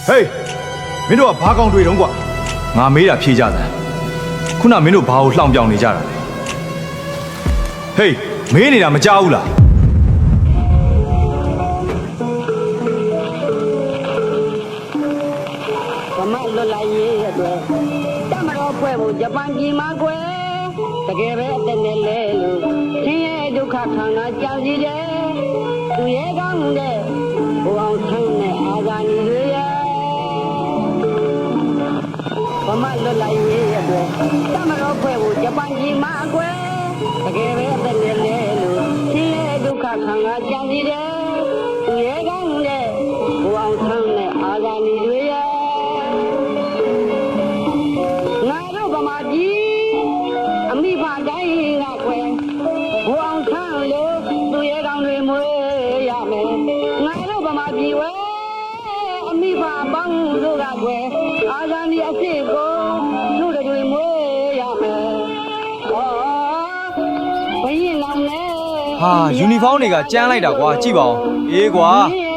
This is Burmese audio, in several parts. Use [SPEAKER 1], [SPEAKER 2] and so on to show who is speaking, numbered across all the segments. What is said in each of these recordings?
[SPEAKER 1] Hey မင်းတို့ကဘာကောင်တွေ့တုံးကွာငါမေးတာဖြေကြစမ်းခုနမင်းတို့ဘာကိုလှောင်ပြောင်နေကြတာလဲ Hey မေးနေတာမကြောက်ဘူးလား
[SPEAKER 2] ဗမာလွတ်လိုက်ရေးအတွက်တမတော်ဖွဲ့ဖို့ဂျပန်ပြည်မှာကွယ်တကယ်ပဲအသက်နဲ့လဲလို့ဆင်းရဲဒုက္ခခံတာကြောက်စီတယ်သူရဲကောင်းတဲ့ဘုအောင်ဆန်းတဲ့အာဇာနည်တွေရဲ့ဗမာလွတ်လိုက်ရေးအတွက်တမတော်ဖွဲ့ဖို့ဂျပန်ပြည်မှာကွယ်တကယ်ပဲအသက်နဲ့လဲလို့ဆင်းရဲဒုက္ခခံတာကြောက်စီတယ်သူရဲကောင်းတဲ့ဘုအောင်ဆန်းတဲ့အာဇာနည်တွေရဲ့ဗမာပြည်အမိဖတိုင်းကခွဲဘူအောင်ဆန်းလို့သူရဲကောင်းတွေမွေးရမယ်ငါတို့ဗမာပြည်ဝဲအမိဖပေါင်းတို့ကခွဲအာဇာနည်အဖြစ်ကိုသူတို့တွေမွေးရမယ်ဟောဘယင်းလောင်နဲ့
[SPEAKER 1] ဟာယူနီဖောင်းတွေကကျန်းလိုက်တာကွာကြည့်ပါဦးအေးကွာ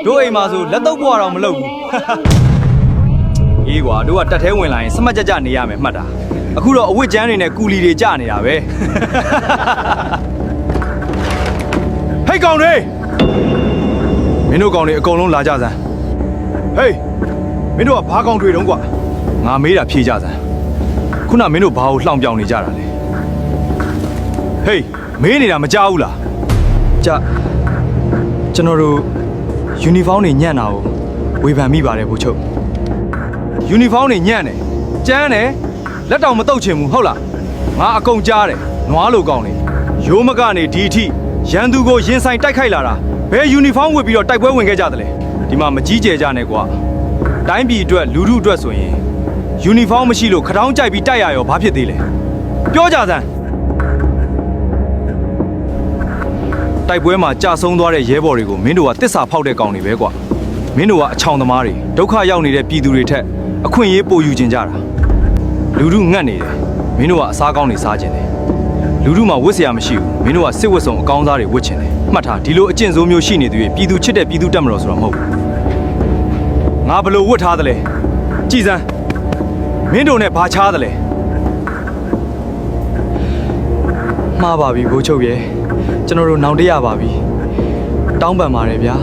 [SPEAKER 1] တို့အိမ်မှာဆိုလက်တော့ပွားတော့မလုပ်ဘူးအေးကွာတို့ကတက်သေးဝင်လာရင်စမတ်ကြကြနေရမယ်မှတ်တာအခုတော့အဝတ်ကျန်းတွေနဲ့ကူလီတွေကြနေတာပဲဟေးကောင်တွေမင်းတို့ကောင်တွေအကုန်လုံးလာကြစမ်းဟေးမင်းတို့ကဘာကောင်တွေတုံးကွာငါမေးတာဖြေကြစမ်းခုနမင်းတို့ဘာကိုလှောင်ပြောင်နေကြတာလဲဟေးမေးနေတာမကြောက်ဘူးလားကျွန်တော်တို့ယူနီဖောင်းတွေညံ့တာကိုဝေဖန်မိပါတယ်ဘို့ချုပ်ယူနီဖောင်းတွေညံ့တယ်ကျန်းတယ်လက်တောင်မတုတ်ချင်ဘူးဟုတ်လားငါအကုန်ကြားတယ်နွားလိုကောင်းနေရိုးမကနေဒီအထိရန်သူကိုရင်ဆိုင်တိုက်ခိုက်လာတာဘယ်ယူနီဖောင်းဝတ်ပြီးတော့တိုက်ပွဲဝင်ခဲ့ကြသလဲဒီမှာမကြီးကျယ်ကြနဲ့ကွာတိုင်းပြည်အတွက်လူထုအတွက်ဆိုရင်ယူနီဖောင်းမရှိလို့ခတောင်းကြိုက်ပြီးတိုက်ရရောဘာဖြစ်သေးလဲပြောကြစမ်းတိုက်ပွဲမှာကြာဆုံးသွားတဲ့ရဲဘော်တွေကိုမင်းတို့ကတစ္ဆာဖောက်တဲ့ကောင်တွေပဲကွာမင်းတို့ကအချောင်သမားတွေဒုက္ခရောက်နေတဲ့ပြည်သူတွေထက်အခွင့်အရေးပိုယူကျင်ကြတာလူထုငတ်နေတယ်မင်းတို့ကအစားကောင်းတွေစားကျင်တယ်လူထုမှာဝတ်စရာမရှိဘူးမင်းတို့ကစစ်ဝတ်စုံအကောင်းစားတွေဝတ်ချင်တယ်မှတ်ထားဒီလိုအကျင့်ဆိုးမျိုးရှိနေသေးပြည်သူချစ်တဲ့ပြည်သူတက်မတော်ဆိုတော့မဟုတ်ဘူးငါဘလို့ဝတ်ထားသလဲကြည်စမ်းမင်းတို့နဲ့ဘာချားသလဲမှားပါပြီဘိုးချုပ်ရဲ့ကျွန်တော်တို့နောင်တရပါပြီတောင်းပန်ပါတယ်ဗျာ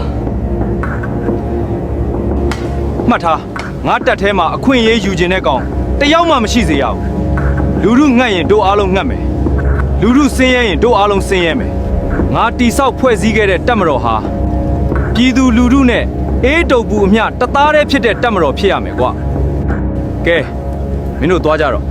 [SPEAKER 1] မှတ်ထားငါတက်ထဲမှာအခွင့်အရေးယူခြင်းတဲ့ကောင်တယောက်မှမရှိစေရဘူးလူထုငတ်ရင်တို့အားလုံးငတ်မယ်လူထုဆင်းရဲရင်တို့အားလုံးဆင်းရဲမယ်ငါတိဆောက်ဖွဲ့စည်းခဲ့တဲ့တပ်မတော်ဟာပြည်သူလူထုနဲ့အေးတုပ်ပူအမျှတသားတည်းဖြစ်တဲ့တပ်မတော်ဖြစ်ရမယ်ကွာကဲမင်းတို့သွားကြတော့